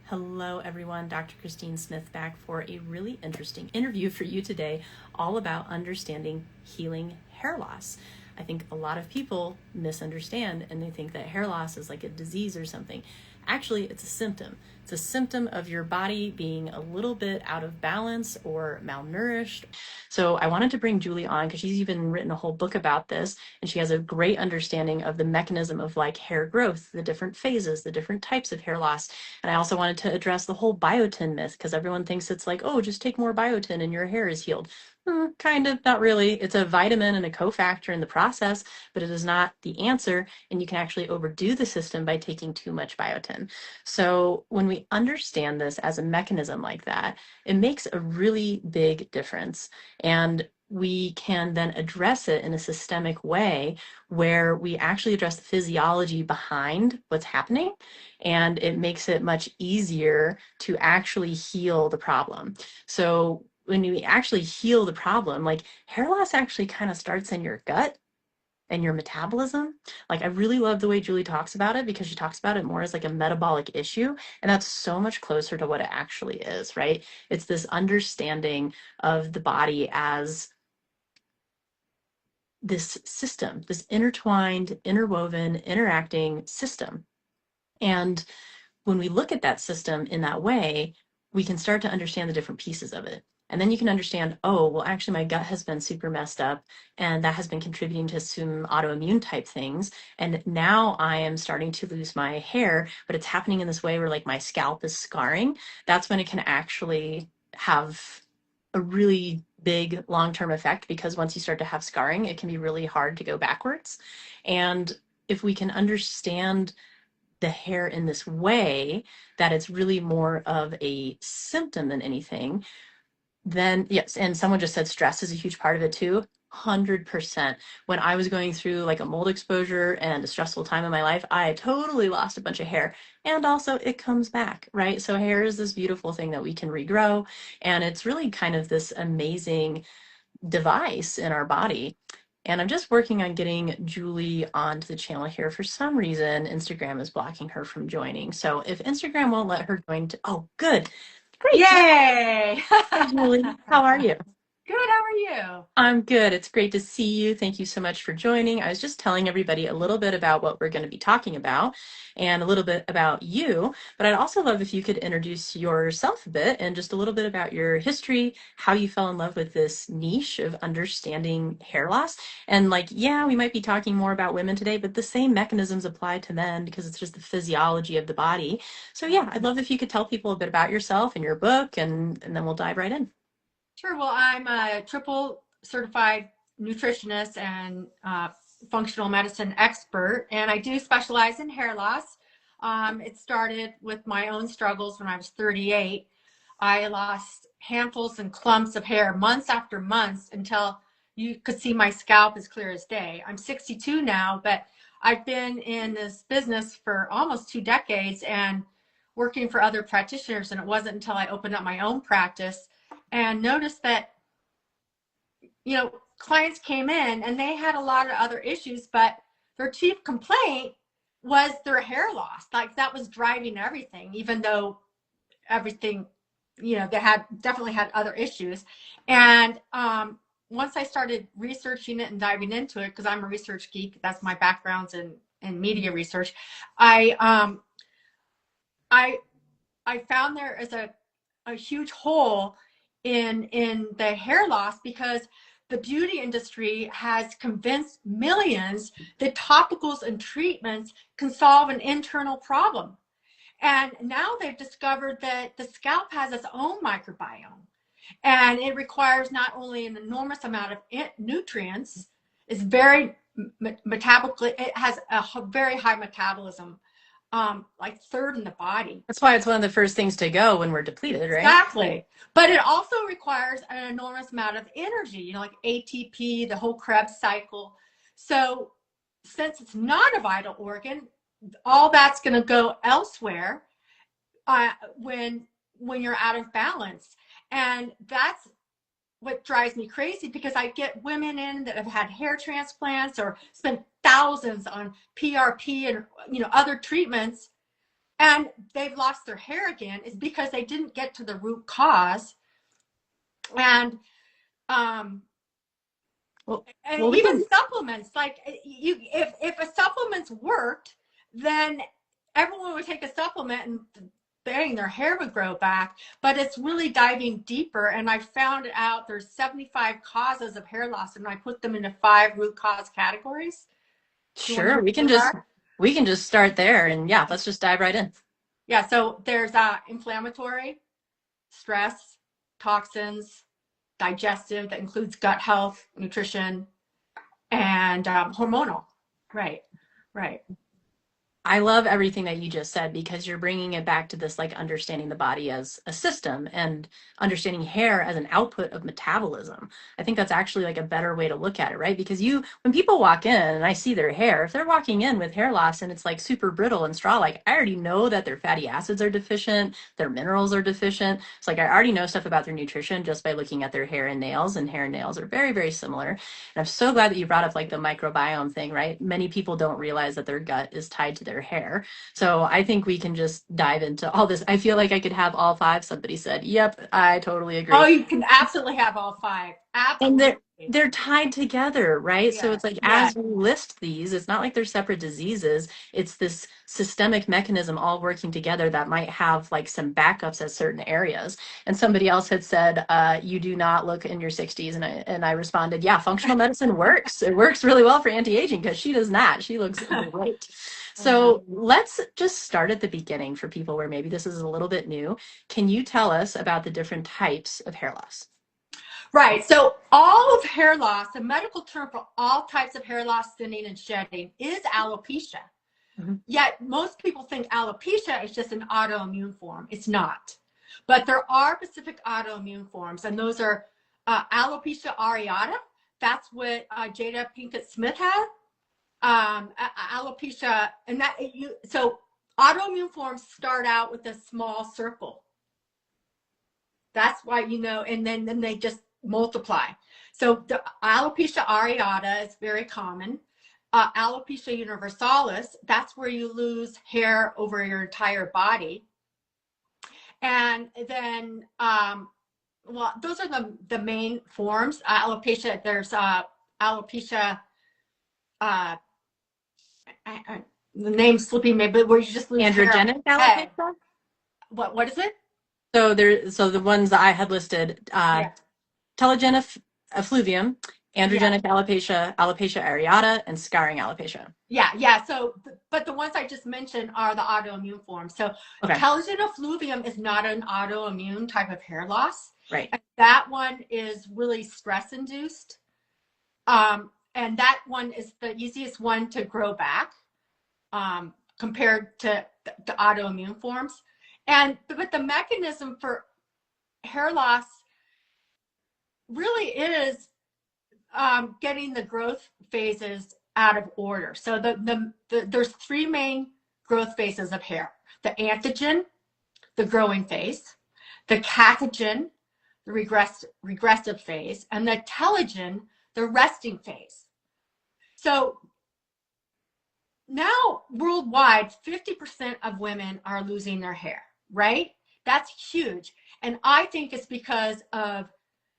Hello, everyone. Dr. Christine Smith back for a really interesting interview for you today, all about understanding healing hair loss. I think a lot of people misunderstand and they think that hair loss is like a disease or something. Actually, it's a symptom. It's a symptom of your body being a little bit out of balance or malnourished. So I wanted to bring Julie on because she's even written a whole book about this, and she has a great understanding of the mechanism of like hair growth, the different phases, the different types of hair loss. And I also wanted to address the whole biotin myth because everyone thinks it's like, oh, just take more biotin and your hair is healed. Kind of, not really. It's a vitamin and a cofactor in the process, but it is not the answer. And you can actually overdo the system by taking too much biotin. So when we understand this as a mechanism like that, it makes a really big difference. And we can then address it in a systemic way where we actually address the physiology behind what's happening, and it makes it much easier to actually heal the problem. So when we actually heal the problem, like hair loss actually kind of starts in your gut and your metabolism. Like I really love the way Julie talks about it because she talks about it more as like a metabolic issue. And that's so much closer to what it actually is, right? It's this understanding of the body as this system, this intertwined, interwoven, interacting system. And when we look at that system in that way, we can start to understand the different pieces of it. And then you can understand, oh, well, actually, my gut has been super messed up, and that has been contributing to some autoimmune type things. And now I am starting to lose my hair, but it's happening in this way where like my scalp is scarring. That's when it can actually have a really big long-term effect, because once you start to have scarring, it can be really hard to go backwards. And if we can understand the hair in this way, that it's really more of a symptom than anything, then yes. And someone just said stress is a huge part of it too. 100%. When I was going through like a mold exposure and a stressful time in my life, I totally lost a bunch of hair. And also it comes back, right? So hair is this beautiful thing that we can regrow. And it's really kind of this amazing device in our body. And I'm just working on getting Julie onto the channel here. For some reason, Instagram is blocking her from joining. So if Instagram won't let her join, oh, good. Great. Yay! Hi, Julie. How are you? Good, how are you? I'm good. It's great to see you. Thank you so much for joining. I was just telling everybody a little bit about what we're going to be talking about and a little bit about you, but I'd also love if you could introduce yourself a bit and just a little bit about your history, how you fell in love with this niche of understanding hair loss. And like, yeah, we might be talking more about women today, but the same mechanisms apply to men because it's just the physiology of the body. So yeah, I'd love if you could tell people a bit about yourself and your book, and then we'll dive right in. Sure, well, I'm a triple certified nutritionist and functional medicine expert, and I do specialize in hair loss. It started with my own struggles when I was 38. I lost handfuls and clumps of hair months after months until you could see my scalp as clear as day. I'm 62 now, but I've been in this business for almost 2 decades and working for other practitioners, and it wasn't until I opened up my own practice and noticed that, clients came in and they had a lot of other issues, but their chief complaint was their hair loss. Like that was driving everything, even though everything, they had definitely had other issues. And once I started researching it and diving into it, because I'm a research geek, that's my background's in media research. I I I found there is a huge hole in the hair loss because the beauty industry has convinced millions that topicals and treatments can solve an internal problem. And now they've discovered that the scalp has its own microbiome, and it requires not only an enormous amount of nutrients, it's very metabolic, it has a very high metabolism, like third in the body. That's why it's one of the first things to go when we're depleted, right? Exactly. But it also requires an enormous amount of energy, like ATP, the whole Krebs cycle. So since it's not a vital organ, all that's going to go elsewhere when you're out of balance. And that's what drives me crazy, because I get women in that have had hair transplants or spent thousands on PRP and other treatments, and they've lost their hair again, is because they didn't get to the root cause. And um, Well, and well, we even can. supplements, like you, if a supplements worked, then everyone would take a supplement and bang, their hair would grow back. But it's really diving deeper, and I found out there's 75 causes of hair loss, and I put them into 5 root cause categories. Do you want to Sure, know what they are? we can just start there, and yeah, let's just dive right in. Yeah, so there's inflammatory, stress, toxins, digestive, that includes gut health, nutrition, and hormonal. Right, right. I love everything that you just said because you're bringing it back to this like understanding the body as a system and understanding hair as an output of metabolism. I think that's actually like a better way to look at it, right? Because when people walk in and I see their hair, if they're walking in with hair loss and it's like super brittle and straw, like I already know that their fatty acids are deficient, their minerals are deficient. It's like I already know stuff about their nutrition just by looking at their hair and nails, and hair and nails are very, very similar. And I'm so glad that you brought up like the microbiome thing, right? Many people don't realize that their gut is tied to their hair. So I think we can just dive into all this. I feel like I could have all 5. Somebody said, yep, I totally Oh, agree. you can absolutely have all 5. And Absolutely. they're tied together, right? So Yeah, it's like yeah. as we list these, it's not like they're separate diseases. It's this systemic mechanism all working together that might have like some backups at certain areas. And somebody else had said, you do not look in your 60s. And I responded, yeah, functional medicine works. It works really well for anti-aging because she does not. She looks great. Yeah. So let's just start at the beginning for people where maybe this is a little bit new. Can you tell us about the different types of hair loss? Right. So all of hair loss, the medical term for all types of hair loss, thinning, and shedding is alopecia. Mhm. Yet most people think alopecia is just an autoimmune form. It's not. But there are specific autoimmune forms, and those are alopecia areata. That's what Jada Pinkett Smith had. Alopecia, and so autoimmune forms start out with a small circle. That's why, and then they just multiply. So the alopecia areata is very common. Alopecia universalis, that's where you lose hair over your entire body. And then, well, those are the main forms. Alopecia, there's alopecia, uh, the name's slipping me, but where you just lose hair on Androgenic your head. alopecia? What is it? So the ones that I had listed, Yeah, telogen effluvium, yeah. androgenic alopecia, alopecia areata, and scarring alopecia. Yeah. So, but the ones I just mentioned are the autoimmune forms. So, Okay, telogen effluvium is not an autoimmune type of hair loss. right. And that one is really stress induced. And that one is the easiest one to grow back compared to the autoimmune forms. But the mechanism for hair loss really is getting the growth phases out of order. So there's 3 main growth phases of hair: the antigen, the growing phase; the catagen, the regressive phase; and the telogen, the resting phase. So now worldwide, 50% of women are losing their hair, right? That's huge. And I think it's because of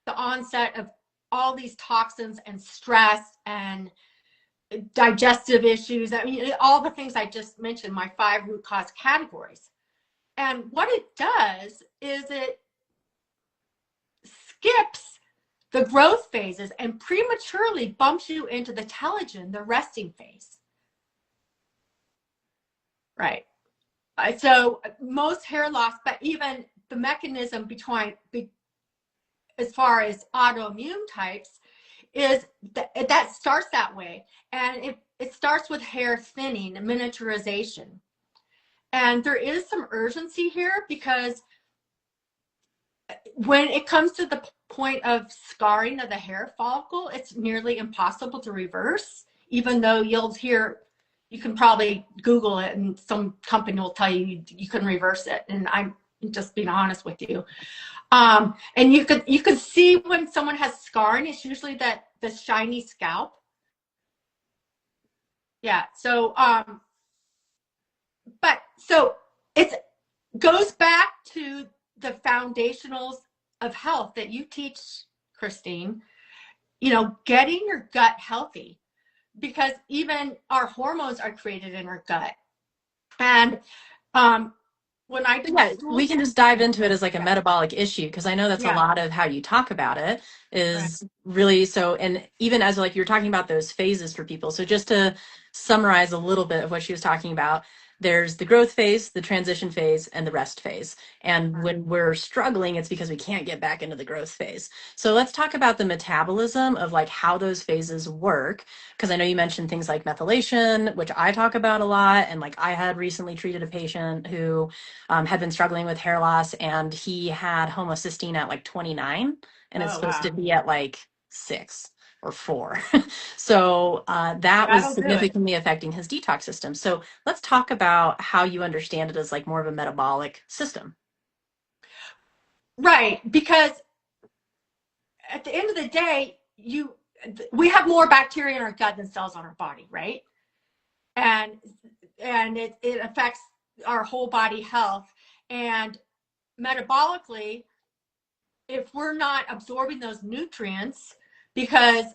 the onset of all these toxins and stress and digestive issues. I mean, all the things I just mentioned, my 5 root cause categories. And what it does is it skips the growth phases and prematurely bumps you into the telogen, the resting phase. Right. So most hair loss, but even the mechanism between, as far as autoimmune types, is that starts that way. And it starts with hair thinning and miniaturization. And there is some urgency here because when it comes to the point of scarring of the hair follicle, it's nearly impossible to reverse, even though you'll hear, you can probably Google it and some company will tell you can reverse it. And I'm just being honest with you. And you could see when someone has scarring, it's usually that the shiny scalp. Yeah. So, but so it goes back to the foundationals of health that you teach, Christine. Getting your gut healthy, because even our hormones are created in our gut. And when I did the Yeah, stool we can just dive testing, into it as like a yeah, metabolic issue because I know that's a yeah, lot of how you talk about it right. is really so. And even as like you're talking about those phases for people. So just to summarize a little bit of what she was talking about, there's the growth phase, the transition phase, and the rest phase. And when we're struggling, it's because we can't get back into the growth phase. So let's talk about the metabolism of like how those phases work. Because I know you mentioned things like methylation, which I talk about a lot. And like I had recently treated a patient who had been struggling with hair loss, and he had homocysteine at like 29, and it's Oh, supposed to wow. be at like 6 or 4. So that was That'll do it. significantly affecting his detox system. So let's talk about how you understand it as like more of a metabolic system. Right. Because at the end of the day, we have more bacteria in our gut than cells on our body, right? And it affects our whole body health. And metabolically, if we're not absorbing those nutrients because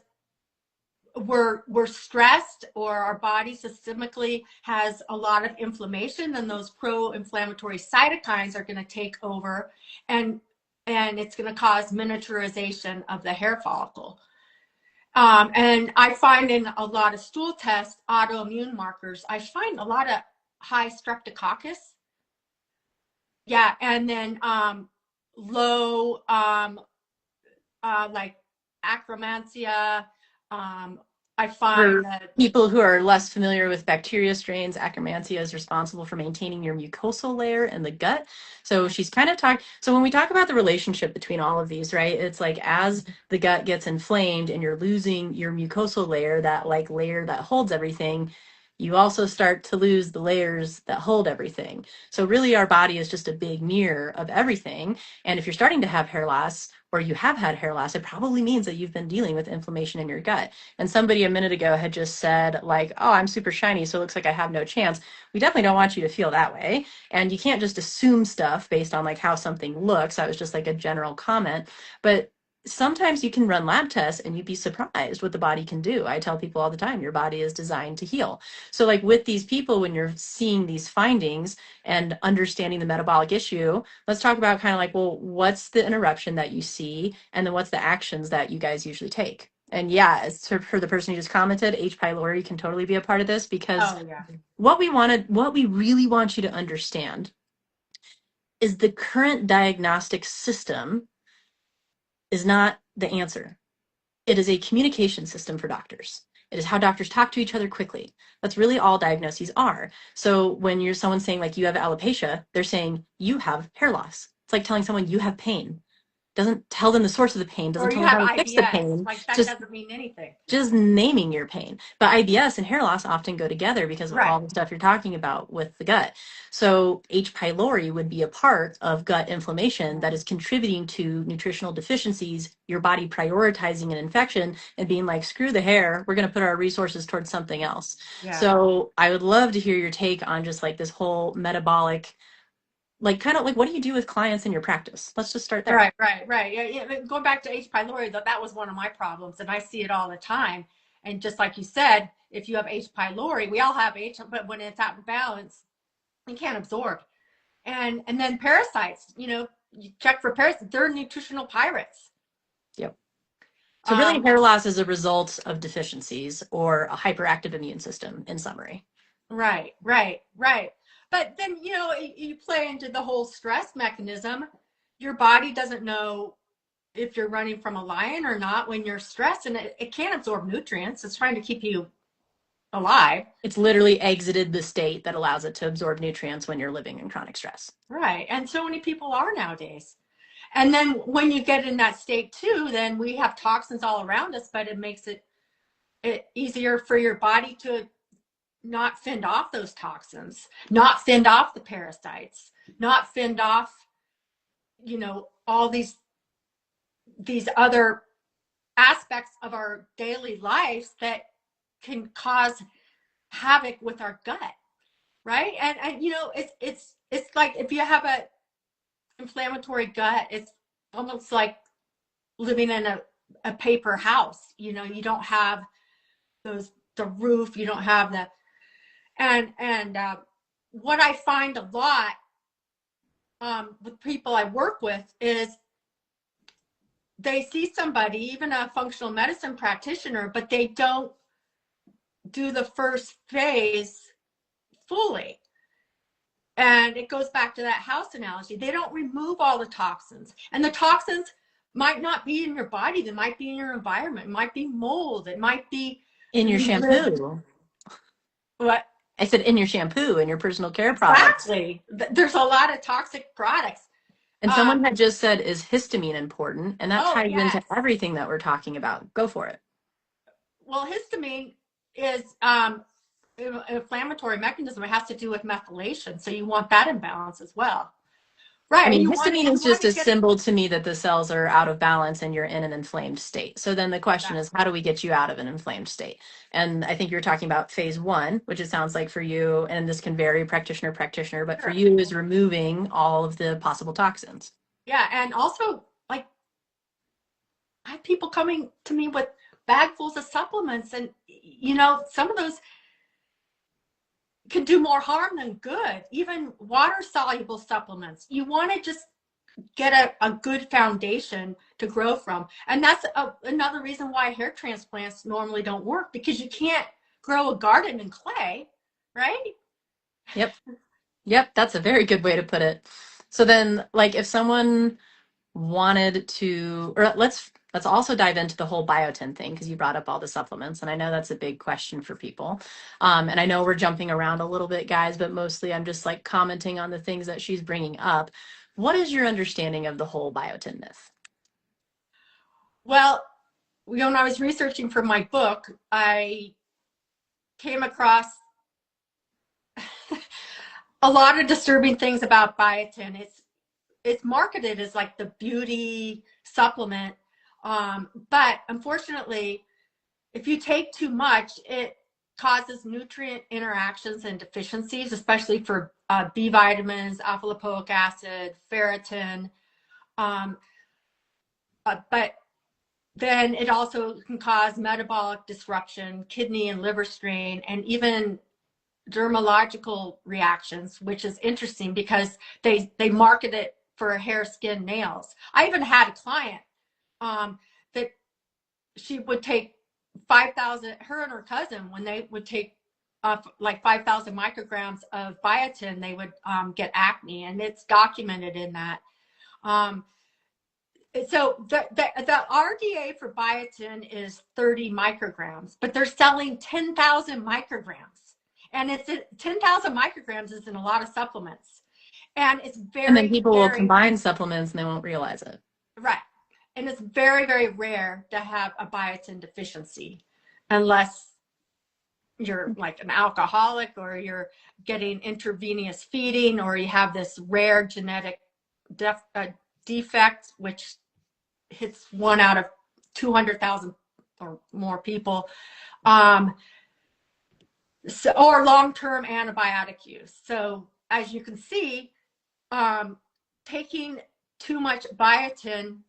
we're stressed, or our body systemically has a lot of inflammation, then those pro-inflammatory cytokines are going to take over, and it's going to cause miniaturization of the hair follicle. And I find in a lot of stool tests, autoimmune markers, I find a lot of high streptococcus. Yeah, and then low like Akkermansia. I find For that. people who are less familiar with bacteria strains, Akkermansia is responsible for maintaining your mucosal layer in the gut. So she's kind of talking. So when we talk about the relationship between all of these, right? It's like as the gut gets inflamed and you're losing your mucosal layer, that like layer that holds everything, you also start to lose the layers that hold everything. So really our body is just a big mirror of everything. And if you're starting to have hair loss or you have had hair loss, it probably means that you've been dealing with inflammation in your gut. And somebody a minute ago had just said, like, oh, I'm super shiny, so it looks like I have no chance. We definitely don't want you to feel that way. And you can't just assume stuff based on like how something looks. That was just like a general comment. But sometimes you can run lab tests and you'd be surprised what the body can do. I tell people all the time, your body is designed to heal. So like with these people, when you're seeing these findings and understanding the metabolic issue, let's talk about kind of like, well, what's the interruption that you see? And then what's the actions that you guys usually take? And yeah, for the person who just commented, H. pylori can totally be a part of this because Oh, yeah. what we really want you to understand is the current diagnostic system is not the answer. It is a communication system for doctors. It is how doctors talk to each other quickly. That's really all diagnoses are. So when you're someone saying like you have alopecia, they're saying you have hair loss. It's like telling someone you have pain. Doesn't tell them the source of the pain, Or doesn't tell you them have how to fix the IBS. pain, Like, that just doesn't mean anything. naming your pain. But IBS and hair loss often go together because of Right. all the stuff you're talking about with the gut. So H. pylori would be a part of gut inflammation that is contributing to nutritional deficiencies, your body prioritizing an infection and being like, screw the hair, we're going to put our resources towards something else. Yeah. So I would love to hear your take on just like this whole metabolic, like kind of like what do you do with clients in your practice? Let's just start there. Right. Yeah, yeah. Going back to H. pylori, that was one of my problems, and I see it all the time. And just like you said, if you have H. pylori, we all have H, but when it's out of balance, you can't absorb. And then parasites, you check for parasites, they're nutritional pirates. Yep. So really Um, hair loss is a result of deficiencies or a hyperactive immune system in summary. right. But then, you play into the whole stress mechanism. Your body doesn't know if you're running from a lion or not when you're stressed, and it can't absorb nutrients. It's trying to keep you alive. It's literally exited the state that allows it to absorb nutrients when you're living in chronic stress. Right. And so many people are nowadays. And then when you get in that state too, then we have toxins all around us, but it makes it easier for your body to not fend off those toxins, not fend off the parasites, not fend off, all these other aspects of our daily lives that can cause havoc with our gut, right? And it's it's like if you have a inflammatory gut, it's almost like living in a paper house. You don't have the roof, you don't have the and what I find a lot with people I work with is they see somebody, even a functional medicine practitioner, but they don't do the first phase fully. And it goes back to that house analogy. They don't remove all the toxins. And the toxins might not be in your body. They might be in your environment. It might be mold. It might be In your shampoo. What? I said in your shampoo and your personal care products. Exactly. There's a lot of toxic products. And someone had just said, is histamine important? And that ties yes. into everything that we're talking about. Go for it. Well, histamine is an inflammatory mechanism. It has to do with methylation. So you want that in balance as well. Right. I mean, histamine is just a symbol to me that the cells are out of balance and you're in an inflamed state. So then the question is, how do we get you out of an inflamed state? And I think you're talking about phase one, which it sounds like for you, and this can vary practitioner, but for you is removing all of the possible toxins. Yeah. And also, like, I have people coming to me with bagfuls of supplements, and, some of those can do more harm than good. Even water soluble supplements. You want to just get a good foundation to grow from. And that's another reason why hair transplants normally don't work, because you can't grow a garden in clay, right? Yep. That's a very good way to put it. So then, like, if someone wanted to, or let's also dive into the whole biotin thing, because you brought up all the supplements, and I know that's a big question for people. And I know we're jumping around a little bit, guys, but mostly I'm just like commenting on the things that she's bringing up. What is your understanding of the whole biotin myth? Well, when I was researching for my book, I came across a lot of disturbing things about biotin. It's marketed as like the beauty supplement, but unfortunately, if you take too much, it causes nutrient interactions and deficiencies, especially for B vitamins, alpha lipoic acid, ferritin. But then it also can cause metabolic disruption, kidney and liver strain, and even dermatological reactions, which is interesting because they market it for hair, skin, nails. I even had a client that she would take 5,000, her and her cousin, when they would take like 5,000 micrograms of biotin, they would get acne, and it's documented in that. So the RDA for biotin is 30 micrograms, but they're selling 10,000 micrograms. And it's 10,000 micrograms is in a lot of supplements. And it's very, and then people will combine supplements and they won't realize it. Right. And it's very, very rare to have a biotin deficiency, unless you're like an alcoholic, or you're getting intravenous feeding, or you have this rare genetic defect, which hits 1 out of 200,000 or more people. Or long-term antibiotic use. So as you can see, taking too much biotin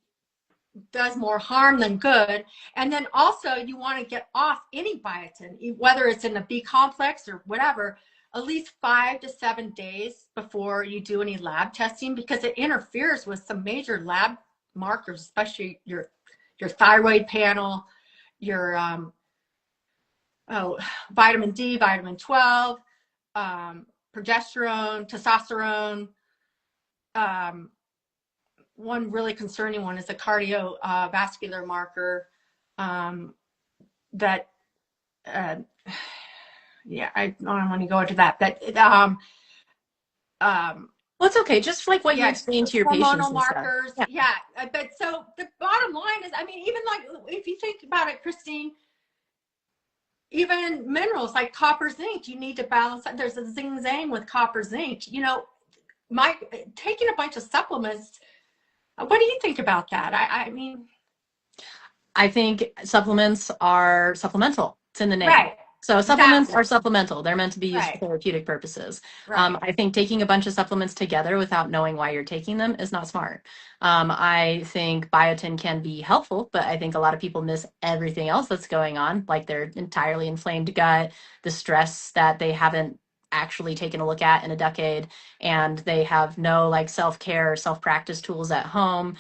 does more harm than good. And then also you want to get off any biotin, whether it's in a B complex or whatever, at least 5 to 7 days before you do any lab testing, because it interferes with some major lab markers, especially your thyroid panel, your vitamin D, vitamin 12, progesterone, testosterone. One really concerning one is a cardiovascular marker that, yeah, I don't want to go into that, but well, it's okay. Just like what you explain to your patients. Hormonal markers. Yeah. But so the bottom line is, I mean, even like if you think about it, Christine, even minerals like copper, zinc, you need to balance that. There's a zing zang with copper, zinc. Taking a bunch of supplements. What do you think about that? I mean, I think supplements are supplemental. It's in the name. Right. So supplements Exactly. are supplemental. They're meant to be used for Right. therapeutic purposes. Right. I think taking a bunch of supplements together without knowing why you're taking them is not smart. I think biotin can be helpful, but I think a lot of people miss everything else that's going on, like their entirely inflamed gut, the stress that they haven't actually taken a look at in a decade, and they have no like self-care, self-practice tools at home.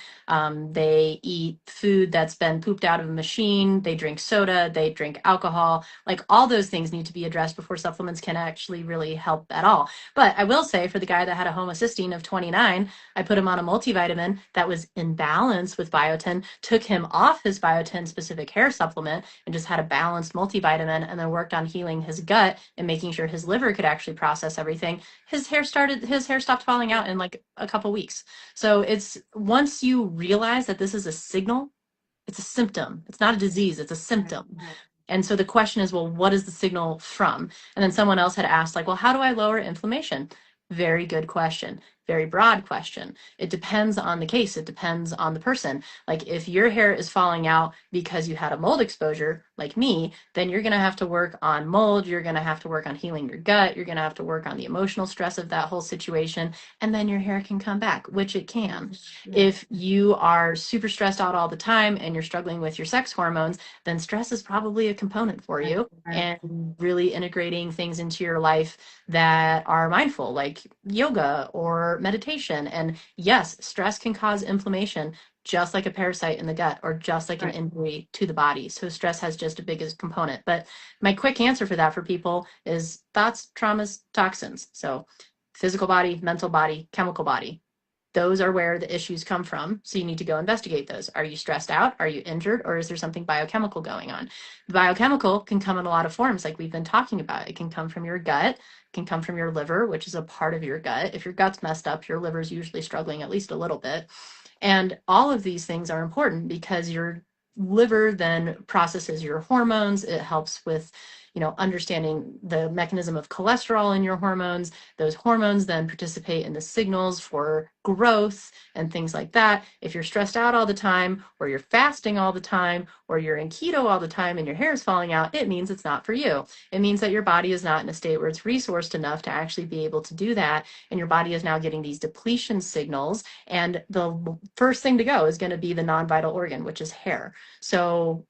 They eat food that's been pooped out of a machine. They drink soda. They drink alcohol. Like all those things need to be addressed before supplements can actually really help at all. But I will say for the guy that had a homocysteine of 29, I put him on a multivitamin that was in balance with biotin, took him off his biotin specific hair supplement and just had a balanced multivitamin, and then worked on healing his gut and making sure his liver could actually process everything. His hair stopped falling out in like a couple weeks. So it's once you realize that this is a signal, it's a symptom. It's not a disease, it's a Right. symptom. And so the question is, well, what is the signal from? And then someone else had asked, like, well, how do I lower inflammation? Very good question. Very broad question. It depends on the case. It depends on the person. Like if your hair is falling out because you had a mold exposure, like me, then you're going to have to work on mold. You're going to have to work on healing your gut. You're going to have to work on the emotional stress of that whole situation. And then your hair can come back, which it can. Yeah. If you are super stressed out all the time and you're struggling with your sex hormones, then stress is probably a component for you, Right. and really integrating things into your life that are mindful, like yoga or meditation. And yes, stress can cause inflammation, just like a parasite in the gut or just like an Right. injury to the body. So stress has just a biggest component. But my quick answer for that for people is thoughts, traumas, toxins. So physical body, mental body, chemical body. Those are where the issues come from. So you need to go investigate those. Are you stressed out? Are you injured? Or is there something biochemical going on? The biochemical can come in a lot of forms, like we've been talking about. It can come from your gut, it can come from your liver, which is a part of your gut. If your gut's messed up, your liver's usually struggling at least a little bit. And all of these things are important because your liver then processes your hormones. It helps with, understanding the mechanism of cholesterol in your hormones. Those hormones then participate in the signals for growth and things like that. If you're stressed out all the time, or you're fasting all the time, or you're in keto all the time and your hair is falling out, it means it's not for you. It means that your body is not in a state where it's resourced enough to actually be able to do that. And your body is now getting these depletion signals. And the first thing to go is going to be the non-vital organ, which is hair. So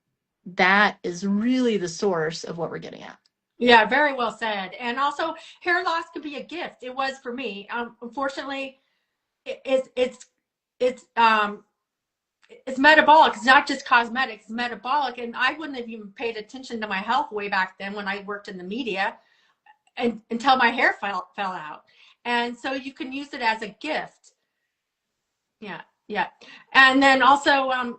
that is really the source of what we're getting at. Yeah, very well said. And also, hair loss could be a gift. It was for me. Unfortunately, it's it's metabolic. It's not just cosmetic. It's metabolic. And I wouldn't have even paid attention to my health way back then when I worked in the media, until my hair fell out. And so you can use it as a gift. Yeah, yeah. And then also,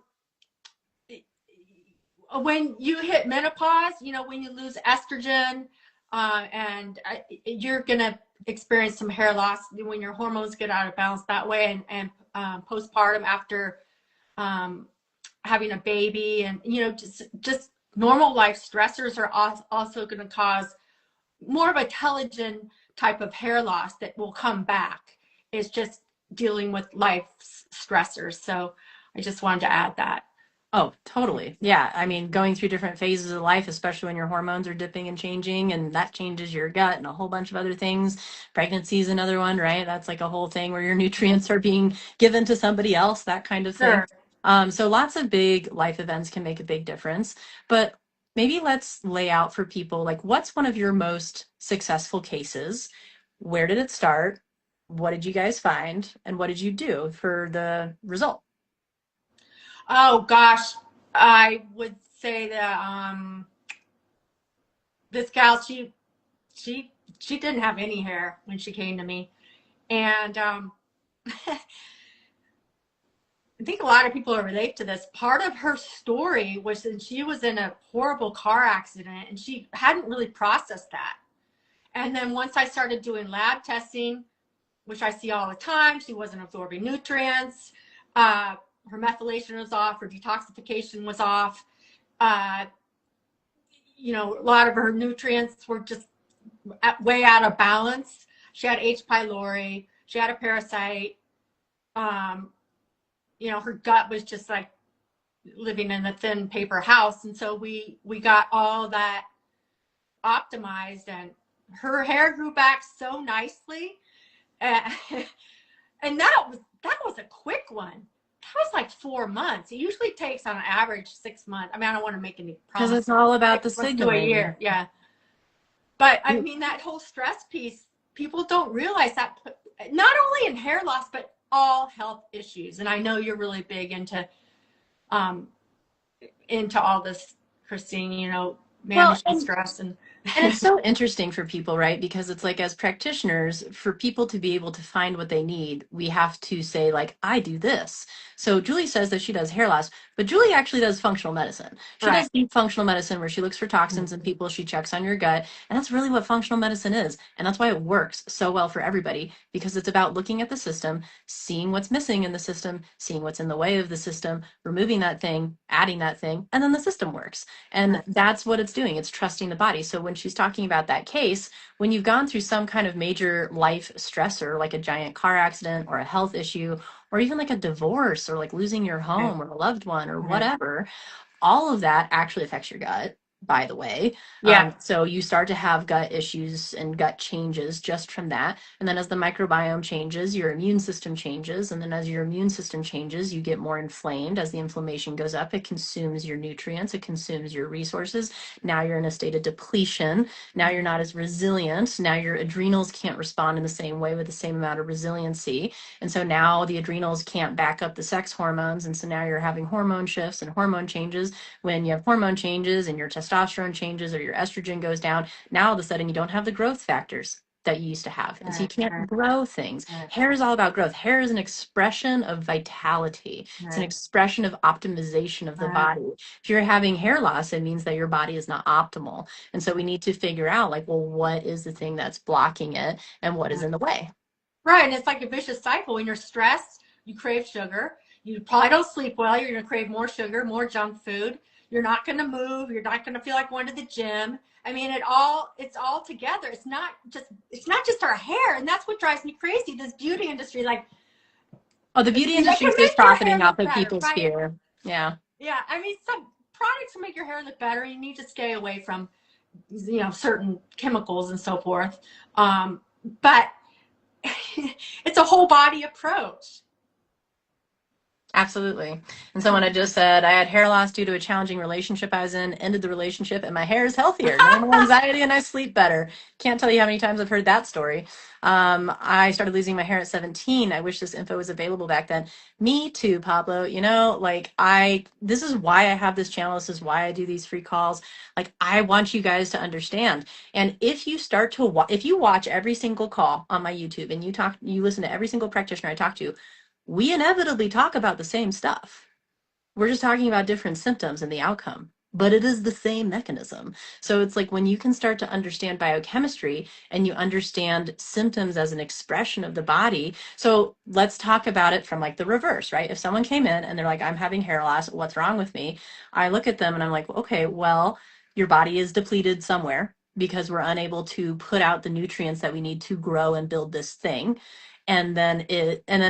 when you hit menopause, when you lose estrogen, and you're going to experience some hair loss when your hormones get out of balance that way, and postpartum after having a baby, and just normal life stressors are also going to cause more of a telogen type of hair loss that will come back. It's just dealing with life stressors. So I just wanted to add that. Oh, totally. Yeah. I mean, going through different phases of life, especially when your hormones are dipping and changing, and that changes your gut and a whole bunch of other things. Pregnancy is another one, right? That's like a whole thing where your nutrients are being given to somebody else, that kind of thing. Sure. So lots of big life events can make a big difference. But maybe let's lay out for people, like, what's one of your most successful cases? Where did it start? What did you guys find? And what did you do for the result? Oh gosh, I would say that this gal, she she didn't have any hair when she came to me, and I think a lot of people relate to this. Part of her story was that she was in a horrible car accident and she hadn't really processed that. And then once I started doing lab testing, which I see all the time, she wasn't absorbing nutrients. Her methylation was off. Her detoxification was off. Uh, a lot of her nutrients were just way out of balance. She had H. pylori. She had a parasite. Um, her gut was just like living in a thin paper house. And so we got all that optimized, and her hair grew back so nicely. Uh, and that was a quick one. That was like 4 months. It usually takes on average 6 months. I mean, I don't want to make any Because it's promises. all about the 6 months to a signaling. year, yeah. But I mean, that whole stress piece, people don't realize that not only in hair loss, but all health issues. And I know you're really big um, into all this, Christine, Well, managing stress and it's so interesting for people, right? Because it's like, as practitioners, for people to be able to find what they need, we have to say, like, I do this. So Julie says that she does hair loss, but Julie actually does functional medicine. She right. does deep functional medicine where she looks for toxins in people, she checks on your gut. And that's really what functional medicine is. And that's why it works so well for everybody, because it's about looking at the system, seeing what's missing in the system, seeing what's in the way of the system, removing that thing, adding that thing, and then the system works. And that's what it's doing. It's trusting the body. So when she's talking about that case, when you've gone through some kind of major life stressor, like a giant car accident or a health issue, or even like a divorce or like losing your home or a loved one or whatever, all of that actually affects your gut, by the way. Yeah. So you start to have gut issues and gut changes just from that. And then as the microbiome changes, your immune system changes. And then as your immune system changes, you get more inflamed. As the inflammation goes up, it consumes your nutrients, it consumes your resources. Now you're in a state of depletion. Now you're not as resilient. Now your adrenals can't respond in the same way with the same amount of resiliency. And so now the adrenals can't back up the sex hormones. And so now you're having hormone shifts and hormone changes. When you have hormone changes and your testosterone changes or your estrogen goes down, now all of a sudden you don't have the growth factors that you used to have. And so you can't grow things. Hair is all about growth. Hair is an expression of vitality. It's an expression of optimization of the body. If you're having hair loss, it means that your body is not optimal. And so we need to figure out, like, well, what is the thing that's blocking it and what is in the way? Right. And it's like a vicious cycle. When you're stressed, you crave sugar. You probably don't sleep well. You're going to crave more sugar, more junk food. You're not going to move. You're not going to feel like going to the gym. I mean, it's all together. It's not just our hair. And that's what drives me crazy. This beauty industry, like, Oh, the beauty they can industry is make just your hair profiting off look of better, people's right? fear. Yeah. Yeah. I mean, some products will make your hair look better. You need to stay away from, certain chemicals and so forth. But it's a whole body approach. Absolutely. And someone had just said, I had hair loss due to a challenging relationship I was in, ended the relationship, and my hair is healthier. No more anxiety, and I sleep better. Can't tell you how many times I've heard that story. I started losing my hair at 17. I wish this info was available back then. Me too, Pablo. This is why I have this channel. This is why I do these free calls. Like, I want you guys to understand. And if you start to if you watch every single call on my YouTube and you listen to every single practitioner I talk to, we inevitably talk about the same stuff. We're just talking about different symptoms and the outcome, but it is the same mechanism. So it's like, when you can start to understand biochemistry and you understand symptoms as an expression of the body. So let's talk about it from like the reverse, right? If someone came in and they're like, I'm having hair loss, what's wrong with me? I look at them and I'm like, okay, well, your body is depleted somewhere because we're unable to put out the nutrients that we need to grow and build this thing. And then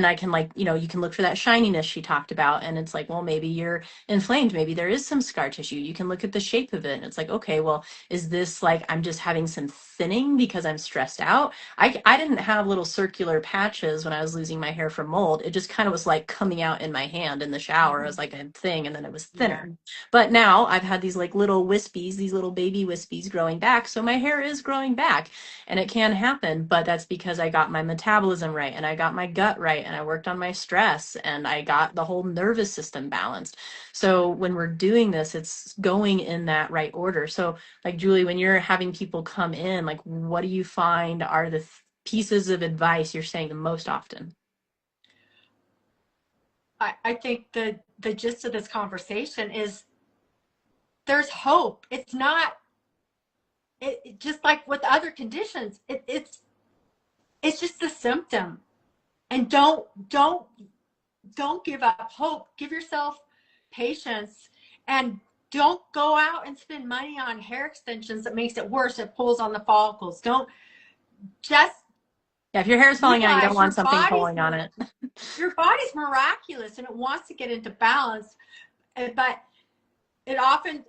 I can, like, you can look for that shininess she talked about. And it's like, well, maybe you're inflamed. Maybe there is some scar tissue. You can look at the shape of it. And it's like, okay, well, is this like, I'm just having some thinning because I'm stressed out? I didn't have little circular patches when I was losing my hair from mold. It just kind of was like coming out in my hand in the shower as like a thing. And then it was thinner. But now I've had these like little wispies, these little baby wispies growing back. So my hair is growing back, and it can happen, but that's because I got my metabolism right, and I got my gut right, and I worked on my stress, and I got the whole nervous system balanced. So when we're doing this, it's going in that right order. So like, Julie, when you're having people come in, like, what do you find are the pieces of advice you're saying the most often? I think the gist of this conversation is there's hope. It's not just like with other conditions. It's just a symptom, and don't give up hope. Give yourself patience, and don't go out and spend money on hair extensions that makes it worse. It pulls on the follicles. Don't just Yeah, if your hair is falling out, you don't realize want something pulling on it. your body's miraculous and it wants to get into balance, but it often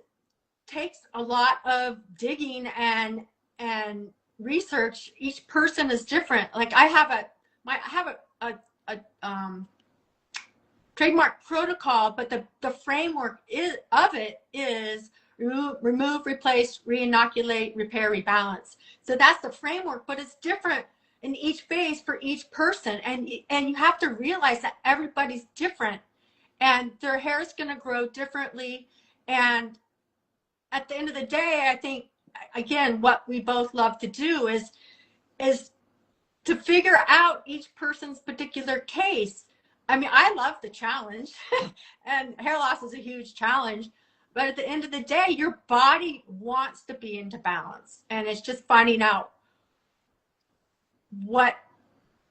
takes a lot of digging and research. Each person is different. Like I have a trademark protocol, but the framework of it is remove, replace, reinoculate, repair, rebalance. So that's the framework, but it's different in each phase for each person. And you have to realize that everybody's different and their hair is going to grow differently. And at the end of the day, I think, again, what we both love to do is to figure out each person's particular case. I mean, I love the challenge, and hair loss is a huge challenge. But at the end of the day, your body wants to be into balance, and it's just finding out what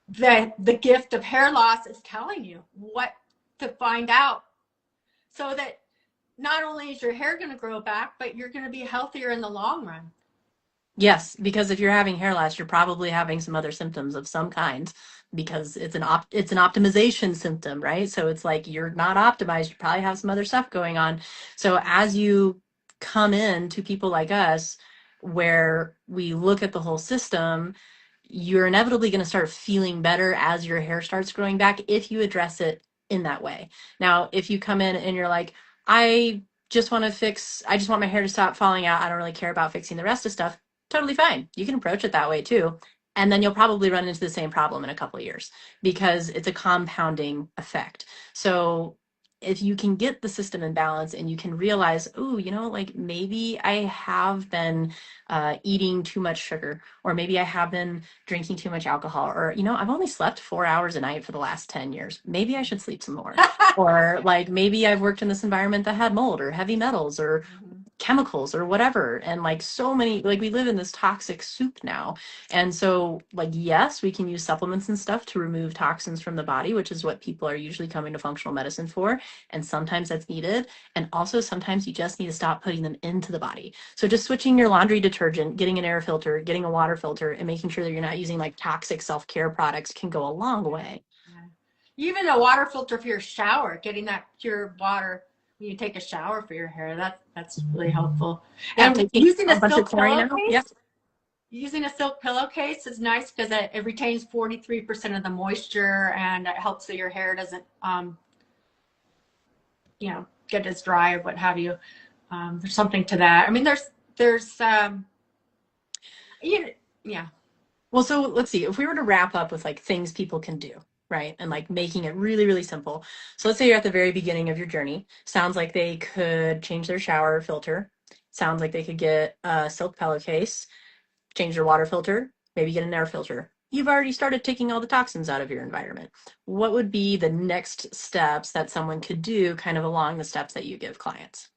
the gift of hair loss is telling you, what to find out, so that not only is your hair going to grow back, but you're going to be healthier in the long run. Yes, because if you're having hair loss, you're probably having some other symptoms of some kind because it's an optimization symptom, right? So it's like you're not optimized, you probably have some other stuff going on. So as you come in to people like us where we look at the whole system, you're inevitably going to start feeling better as your hair starts growing back if you address it in that way. Now, if you come in and you're like, I just want my hair to stop falling out, I don't really care about fixing the rest of stuff, totally fine. You can approach it that way too. And then you'll probably run into the same problem in a couple of years because it's a compounding effect. So if you can get the system in balance and you can realize, oh, like maybe I have been eating too much sugar, or maybe I have been drinking too much alcohol, or, I've only slept 4 hours a night for the last 10 years. Maybe I should sleep some more. Or like maybe I've worked in this environment that had mold or heavy metals or chemicals or whatever, and like so many, like we live in this toxic soup now. And so like, yes, we can use supplements and stuff to remove toxins from the body, which is what people are usually coming to functional medicine for, and sometimes that's needed. And also sometimes you just need to stop putting them into the body. So just switching your laundry detergent, getting an air filter, getting a water filter, and making sure that you're not using like toxic self-care products can go a long way. Even a water filter for your shower, getting that pure water when you take a shower for your hair, that's really helpful. Yeah, and using a silk pillowcase, yep. Using a silk pillowcase is nice because it retains 43% of the moisture, and it helps that your hair doesn't get as dry or what have you. There's something to that. I mean, there's yeah. Well, so let's see, if we were to wrap up with like things people can do, right? And like making it really, really simple. So let's say you're at the very beginning of your journey. Sounds like they could change their shower filter. Sounds like they could get a silk pillowcase, change their water filter, maybe get an air filter. You've already started taking all the toxins out of your environment. What would be the next steps that someone could do kind of along the steps that you give clients?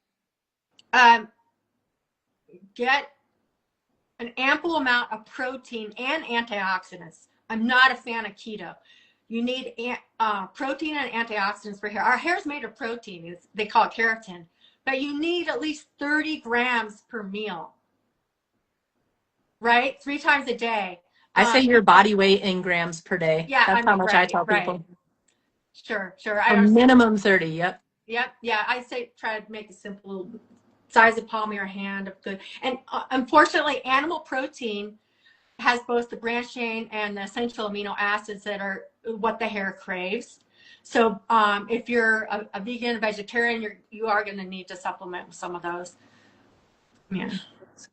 Get an ample amount of protein and antioxidants. I'm not a fan of keto. You need protein and antioxidants for hair. Our hair is made of protein. They call it keratin. But you need at least 30 grams per meal, right? 3 times a day. I say your body weight in grams per day. Yeah, that's how much I tell people. Sure. A minimum 30, yep. Yep, yeah. I say try to make a simple size of palm of your hand of good. And unfortunately, animal protein has both the branched chain and the essential amino acids that are what the hair craves. So if you're a vegan, a vegetarian, you are going to need to supplement with some of those. Yeah.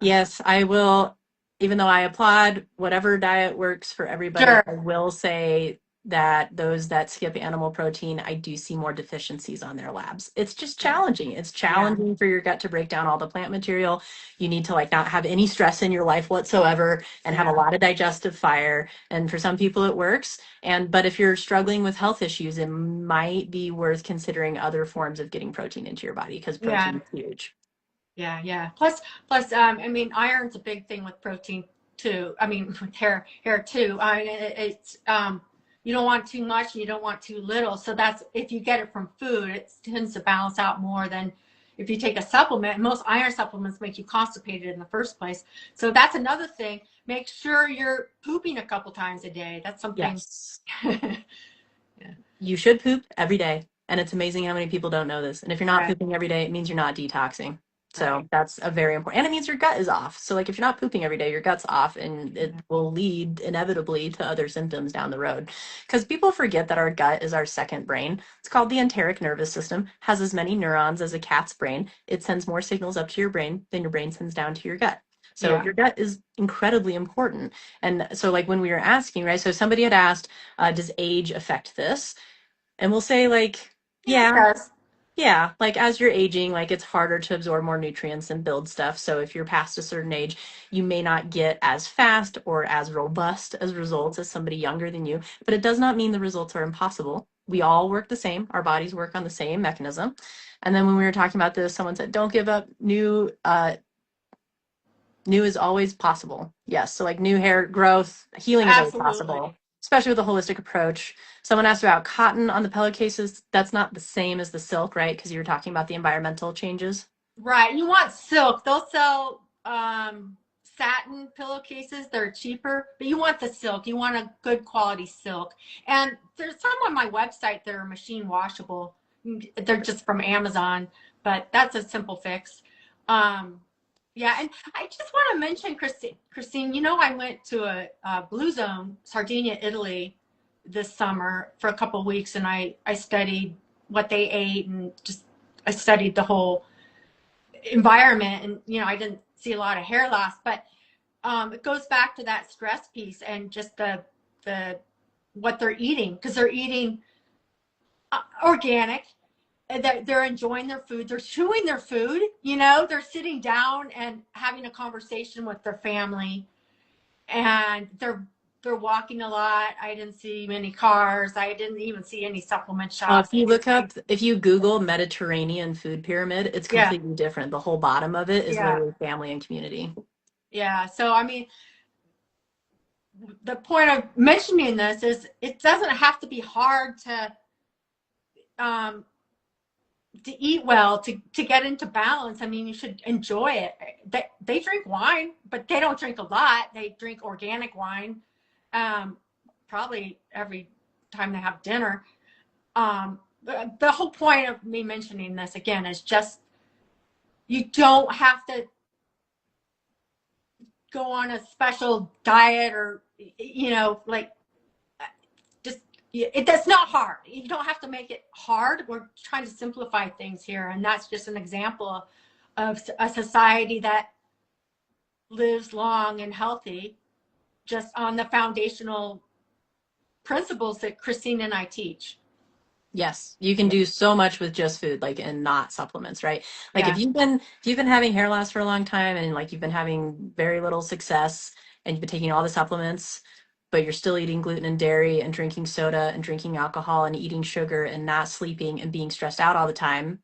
Yes, I will. Even though I applaud whatever diet works for everybody, sure. I will say that those that skip animal protein, I do see more deficiencies on their labs. It's just challenging. It's challenging for your gut to break down all the plant material. You need to like not have any stress in your life whatsoever and have a lot of digestive fire. And for some people it works. But if you're struggling with health issues, it might be worth considering other forms of getting protein into your body because protein is huge. Yeah. Plus, I mean, iron's a big thing with protein too. I mean, with hair too. I mean, it's you don't want too much and you don't want too little. So that's, if you get it from food, it tends to balance out more than if you take a supplement. Most iron supplements make you constipated in the first place. So that's another thing. Make sure you're pooping a couple times a day. That's something. Yes. You should poop every day. And it's amazing how many people don't know this. And if you're not pooping every day, it means you're not detoxing. So that's a very important, and it means your gut is off. So like if you're not pooping every day, your gut's off, and it will lead inevitably to other symptoms down the road. Because people forget that our gut is our second brain. It's called the enteric nervous system, has as many neurons as a cat's brain. It sends more signals up to your brain than your brain sends down to your gut. So Yeah. your gut is incredibly important. And so like when we were asking, right? So somebody had asked, does age affect this? And we'll say like, Yeah, it yeah, does. yeah, like as you're aging, like it's harder to absorb more nutrients and build stuff. So if you're past a certain age, you may not get as fast or as robust as results as somebody younger than you, but it does not mean the results are impossible. We all work the same. Our bodies work on the same mechanism. And then when we were talking about this, someone said, don't give up. New is always possible. Yes. So like new hair growth, healing is always Absolutely. possible, especially with a holistic approach. Someone asked about cotton on the pillowcases. That's not the same as the silk, right? Because you were talking about the environmental changes. Right. You want silk. They'll sell satin pillowcases. They're cheaper, but you want the silk. You want a good quality silk. And there's some on my website that are machine washable. They're just from Amazon, but that's a simple fix. Yeah, and I just want to mention, Christine, I went to a Blue Zone, Sardinia, Italy this summer for a couple of weeks, and I studied what they ate and just I studied the whole environment. And I didn't see a lot of hair loss, but it goes back to that stress piece and just the what they're eating, because they're eating organic. They're enjoying their food, they're chewing their food, they're sitting down and having a conversation with their family, and they're walking a lot. I didn't see many cars. I didn't even see any supplement Well, shops. if you Google Mediterranean food pyramid, it's Yeah, completely different. The whole bottom of it is yeah, literally family and community. yeah. So I mean, the point of mentioning this is it doesn't have to be hard um, to eat well, to get into balance. I mean, you should enjoy it. They drink wine, but they don't drink a lot. They drink organic wine, um, probably every time they have dinner. The whole point of me mentioning this again is just you don't have to go on a special diet, or like just that's not hard. You don't have to make it hard. We're trying to simplify things here, and that's just an example of a society that lives long and healthy just on the foundational principles that Christine and I teach. Yes, you can do so much with just food, like and not supplements, right? Like Yeah. if you've been having hair loss for a long time and like you've been having very little success and you've been taking all the supplements, but you're still eating gluten and dairy and drinking soda and drinking alcohol and eating sugar and not sleeping and being stressed out all the time,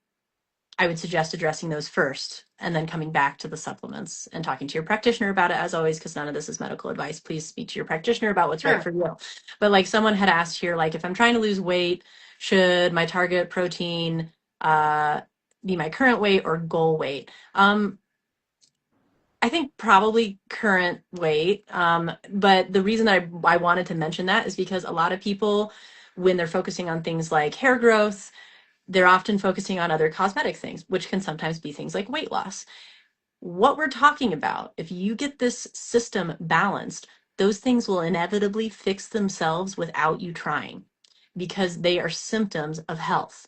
I would suggest addressing those first and then coming back to the supplements and talking to your practitioner about it as always, because none of this is medical advice. Please speak to your practitioner about what's right Sure. for you. But like someone had asked here, like if I'm trying to lose weight, should my target protein uh, be my current weight or goal weight? I think probably current weight. But the reason that I wanted to mention that is because a lot of people, when they're focusing on things like hair growth, they're often focusing on other cosmetic things, which can sometimes be things like weight loss. What we're talking about, if you get this system balanced, those things will inevitably fix themselves without you trying because they are symptoms of health.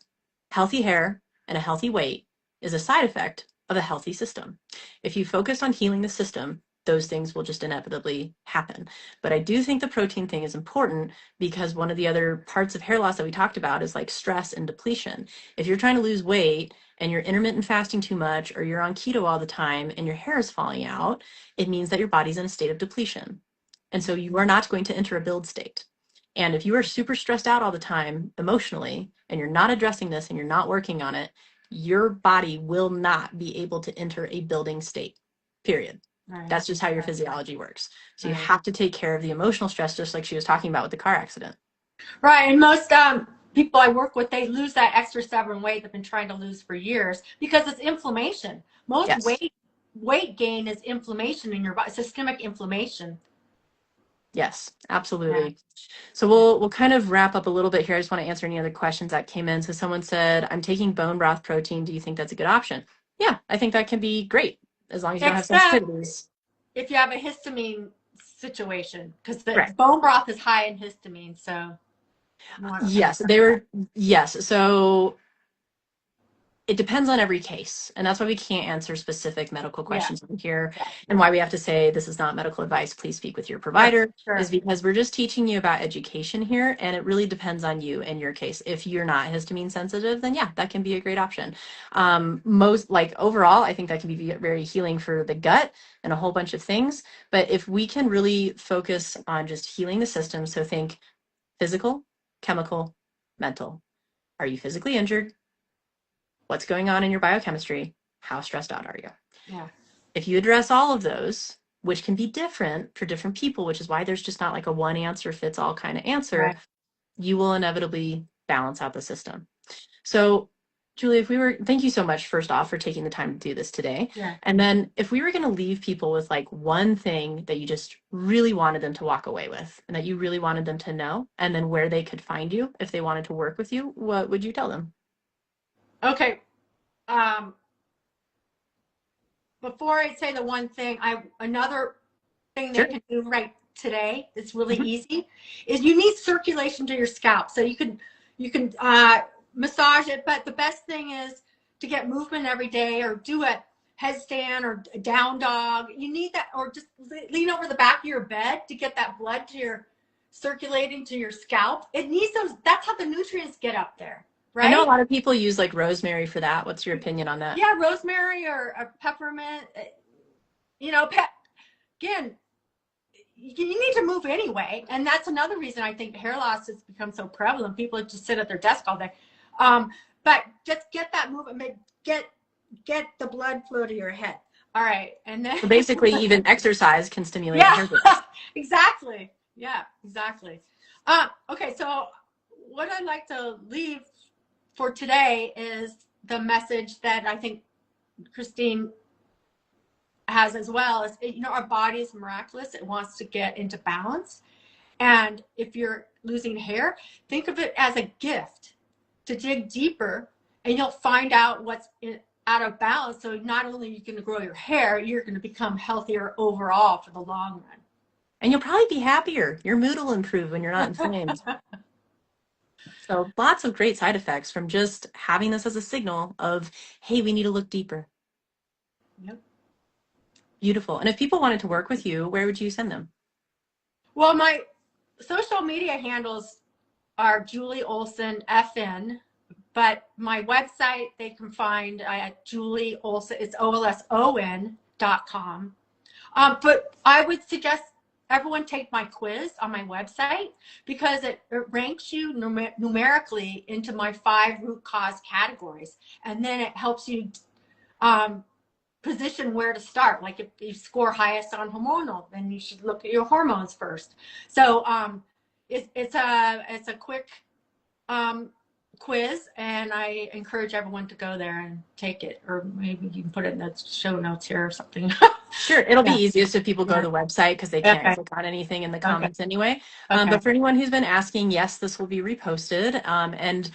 Healthy hair and a healthy weight is a side effect of a healthy system. If you focus on healing the system, those things will just inevitably happen. But I do think the protein thing is important because one of the other parts of hair loss that we talked about is like stress and depletion. If you're trying to lose weight and you're intermittent fasting too much or you're on keto all the time and your hair is falling out, it means that your body's in a state of depletion. And so you are not going to enter a build state. And if you are super stressed out all the time emotionally and you're not addressing this and you're not working on it, your body will not be able to enter a building state, period. Right. That's just how your physiology works. So you Right. have to take care of the emotional stress, just like she was talking about with the car accident. Right. And most people I work with, they lose that extra stubborn weight they've been trying to lose for years because it's inflammation. Most Yes. weight gain is inflammation in your body, systemic inflammation. Yes, Yeah. absolutely. So we'll kind of wrap up a little bit here. I just want to answer any other questions that came in. So someone said, I'm taking bone broth protein. Do you think that's a good option? Yeah, I think that can be great as long as you don't have Except sensitivities. if you have a histamine situation, because the Right. bone broth is high in histamine, so you want to be Yes, they careful. were, yes. So it depends on every case. And that's why we can't answer specific medical Yeah, questions in here. yeah, And why we have to say this is not medical advice. Please speak with your sure, provider, is sure. because we're just teaching you about education here. And it really depends on you in your case. If you're not histamine sensitive, then yeah, that can be a great option. Most like overall, I think that can be very healing for the gut and a whole bunch of things. But if we can really focus on just healing the system, so think physical, chemical, mental. Are you physically injured? What's going on in your biochemistry? How stressed out are you? Yeah, If you address all of those, which can be different for different people, which is why there's just not like a one answer fits all kind of answer, right. you will inevitably balance out the system. So, Julie, if we were, thank you so much, first off, for taking the time to do this today. Yeah. And then if we were going to leave people with like one thing that you just really wanted them to walk away with and that you really wanted them to know, and then where they could find you if they wanted to work with you, what would you tell them? Okay. Um, Before I say the one thing, I another thing they Sure. can do right today that's really Mhm. easy is you need circulation to your scalp. So you can massage it, but the best thing is to get movement every day or do a headstand or a down dog. You need that, or just lean over the back of your bed to get that blood to your circulating to your scalp. It needs those. That's how the nutrients get up there, I know a right? lot of people use like rosemary for that. What's your opinion on that? Yeah, rosemary or a peppermint. You know, again, you need to move anyway, and that's another reason I think hair loss has become so prevalent. People just sit at their desk all day. Um, but just get that movement, get the blood flow to your head. All right, and then So basically, even exercise can stimulate yeah, hair growth. exactly. Yeah, exactly. Okay, so what I'd like to leave for today is the message that I think Christine has as well is, our body is miraculous. It wants to get into balance. And if you're losing hair, think of it as a gift to dig deeper, and you'll find out what's out of balance. So not only are you going to grow your hair, you're going to become healthier overall for the long And you'll probably be happier. Your mood will improve when you're not inflamed. run. So lots of great side effects from just having this as a signal of, hey, we need to look deeper. Yep. Beautiful. And if people wanted to work with you, where would you send them? Well, my social media handles are Julie Olson FN, but my website they can find at Julie Olson. It's olson.com. But I would suggest everyone take my quiz on my website because it ranks you numerically into my 5 root cause categories. And then it helps you um, position where to start. Like if you score highest on hormonal, then you should look at your hormones first. So it's a quick um, quiz, and I encourage everyone to go there and take it, or maybe you can put it in the show notes here or something. Sure, it'll be Yeah, easiest if people go to yeah. the website because they can't Okay, click on anything in the okay, comments anyway. okay. But for anyone who's been asking, yes, this will be reposted. And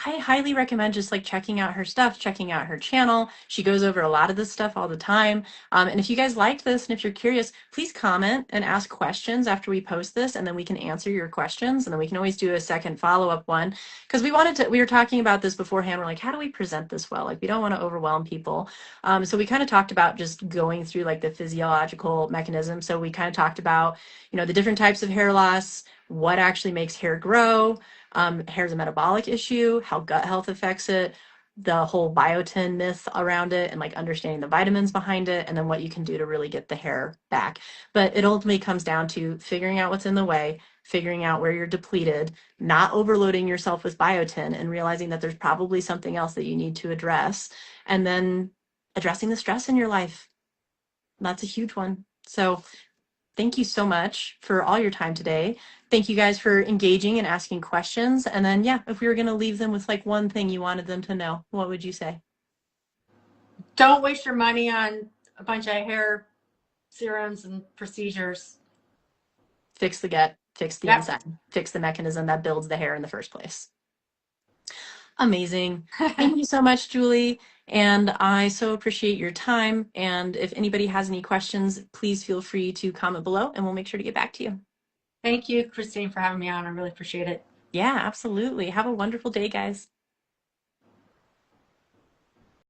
I highly recommend just like checking out her stuff, checking out her channel. She goes over a lot of this stuff all the time. And if you guys liked this and if you're curious, please comment and ask questions after we post this, and then we can answer your questions. And then we can always do a second follow-up one because we were talking about this beforehand. We're like, how do we present this well? Like, we don't want to overwhelm people. So we kind of talked about just going through like the physiological mechanism. So we kind of talked about, the different types of hair loss, what actually makes hair grow. Hair's a metabolic issue, how gut health affects it, the whole biotin myth around it, and like understanding the vitamins behind it, and then what you can do to really get the hair back. But it ultimately comes down to figuring out what's in the way, figuring out where you're depleted, not overloading yourself with biotin, and realizing that there's probably something else that you need to address, and then addressing the stress in your life. That's a huge one. So thank you so much for all your time today. Thank you guys for engaging and asking questions. And then, yeah, if we were going to leave them with like one thing you wanted them to know, what would you say? Don't waste your money on a bunch of hair serums and procedures. Fix the gut, fix the Yep. inside, fix the mechanism that builds the hair in the first place. Amazing. Thank you so much, Julie. And I so appreciate your time. And if anybody has any questions, please feel free to comment below and we'll make sure to get back to you. Thank you, Christine, for having me on. I really appreciate it. Yeah, absolutely. Have a wonderful day, guys.